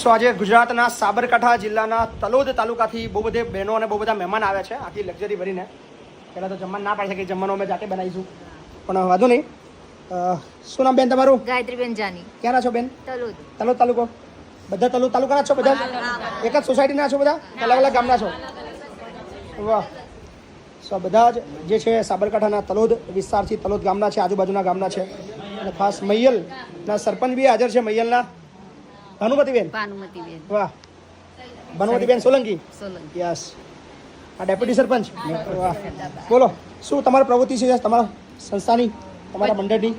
સો આજે ગુજરાતના સાબરકાંઠા જિલ્લાના તલોદ તાલુકાથી બહુ બધે બહેનો અને બહુ બધા મહેમાન આવ્યા છે આખી લક્ઝરી ભરીને. પહેલાં તો જમવાનું ના પાડી શકે, જમવાનું અમે જાતે બનાવીશું, પણ વાંધો નહીં. શું નામ બેન તમારું? ગાયત્રીબેન જાની. ક્યાંના છો બેન? તલોદ. તલોદ તાલુકો. બધા તલોદ તાલુકાના છો? બધા એક જ સોસાયટીના છો? બધા અલગ અલગ ગામના છો? વાહ. સો બધા જ જે છે સાબરકાંઠાના તલોદ વિસ્તારથી તલોદ ગામના છે, આજુબાજુના ગામના છે. અને ખાસ મૈયલના સરપંચ બી હાજર છે. મૈયલના ભાનુમતીબેન. ભાનુમતીબેન. વાહ. ભાનુમતીબેન સોલંકી. સોલંકી. યસ. આ ડેપ્યુટી સરપંચ. વાહ. બોલો, શું તમારી પ્રવૃત્તિ છે તમારા સંસ્થાની, તમારા મંડળની?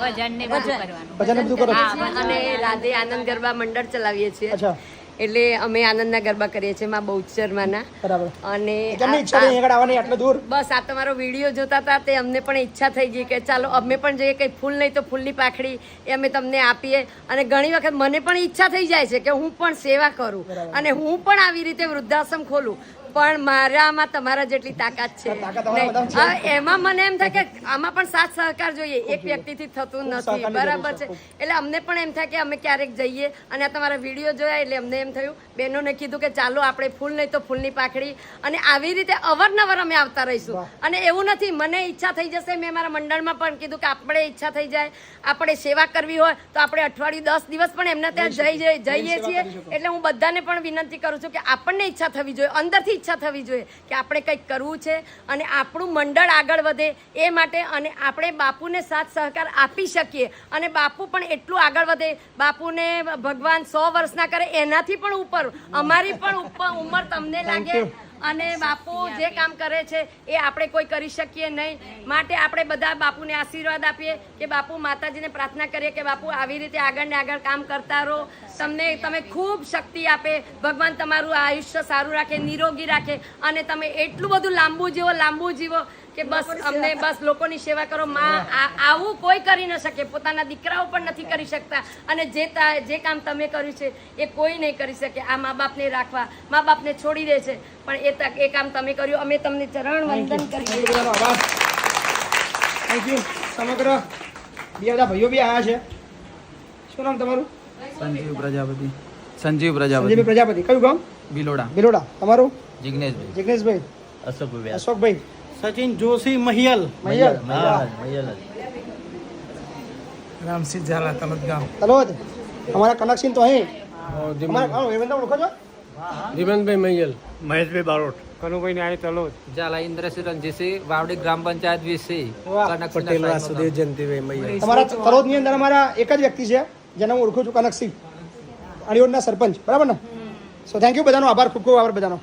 ભજન બધું કરો છો? અને રાધે આનંદ ગરબા મંડળ ચલાવીએ છીએ. અચ્છા. એટલે અમે આનંદના ગરબા કરીએ છીએ માં બહુચરમાના. બરાબર. અને કેમની ઈચ્છા થઈ આગળ આવવાની આટલે દૂર? બસ આ તમારો વિડીયો જોતા હતા તે અમને પણ ઈચ્છા થઈ ગઈ કે ચાલો અમે પણ જઈએ, કંઈ ફૂલ નહીં તો ફૂલની પાખડી એ અમે તમને આપીએ. અને ઘણી વખત મને પણ ઈચ્છા થઈ જાય છે કે હું પણ સેવા કરું અને હું પણ આવી રીતે વૃદ્ધાશ્રમ ખોલું, પણ મારામાં તમારા જેટલી તાકાત છે નહીં. એમાં મને એમ થાય કે આમાં પણ સાથ સહકાર જોઈએ, એક વ્યક્તિથી થતું નથી. બરાબર છે. એટલે અમને પણ એમ થાય કે અમે ક્યારેક જઈએ અને આ તમારા વિડીયો જોયા એટલે અમને એમ થયું, બહેનોને કીધું કે ચાલો આપણે ફૂલ નહીં તો ફૂલની પાખડી, અને આવી રીતે અવારનવાર અમે આવતા રહીશું. અને એવું નથી, મને ઈચ્છા થઈ જશે, મેં મારા મંડળમાં પણ કીધું કે આપણે ઈચ્છા થઈ જાય, આપણે સેવા કરવી હોય તો આપણે અઠવાડિયું 10 દિવસ પણ એમના ત્યાં જઈએ છીએ. એટલે હું બધાને પણ વિનંતી કરું છું કે આપણને ઈચ્છા થવી જોઈએ, અંદરથી ઈચ્છા થવી જોઈએ કે આપણે કંઈક કરવું છે અને આપણું મંડળ આગળ વધે એ માટે, અને આપણે બાપુને સાથ સહકાર આપી શકીએ અને બાપુ પણ એટલું આગળ વધે. બાપુને ભગવાન 100 વર્ષના કરે એનાથી પણ ઉપર, અમારી પણ ઉંમર તમને લાગે, અને બાપુ જે કામ કરે છે એ આપણે કોઈ કરી શકીએ નહીં. માટે આપણે બધા બાપુને આશીર્વાદ આપીએ કે બાપુ, માતાજીને પ્રાર્થના કરીએ કે બાપુ આવી રીતે આગળ ને આગળ કામ કરતા રહો, તમે ખૂબ શક્તિ આપે, ભગવાન તમારું આયુષ્ય સારું રાખે, નિરોગી રાખે, અને તમે એટલું બધું લાંબુ જીવો કે બસ અમને બસ લોકોની સેવા કરો. માં આવું કોઈ કરી ન શકે, પોતાના દીકરાઓ પણ નથી કરી શકતા, અને જે કામ તમે કર્યું છે એ કોઈ નહીં કરી શકે. આ મા બાપને રાખવા, મા બાપને છોડી દે છે, પણ એ કામ તમે કર્યું. અમે તમને ચરણ વંદન કરીએ. Thank you. સમગ્ર બીજા બધા ભાઈઓ બી આવ્યા છે. શું નામ તમારું? સંજીવ પ્રજાપતિ. સંજીવ પ્રજાપતિ. કયું ગામ? બિલોડા. તમારું? જિગ્નેશભાઈ. અશોકભાઈ. સચિન જોશી મહિયલ. રામસિંહ ઝાલા તલોદ ગામ. તલોદ. हमारा कनेक्शन तो है. हमारा हेमंत ओळखो છો? જીવનભાઈ મહિયલ. મહેશભાઈ બારોટ. કનુભાઈ ન્યાય તલોદ. ઝાલા ઇન્દ્રસિંહ રણજીતસિંહ વાવડી ગ્રામ પંચાયત વિશે. પટેલ વાસુદેવ જયંતિભાઈ મહિયલ. તમારા તલોદ ની અંદર અમારા એક જ વ્યક્તિ છે જેને હું ઓળખું છું, કનકસિંહ, અણિયોડના સરપંચ. બરાબર ને? So thank you. બધાનો આભાર, ખૂબ ખૂબ આભાર બધાનો.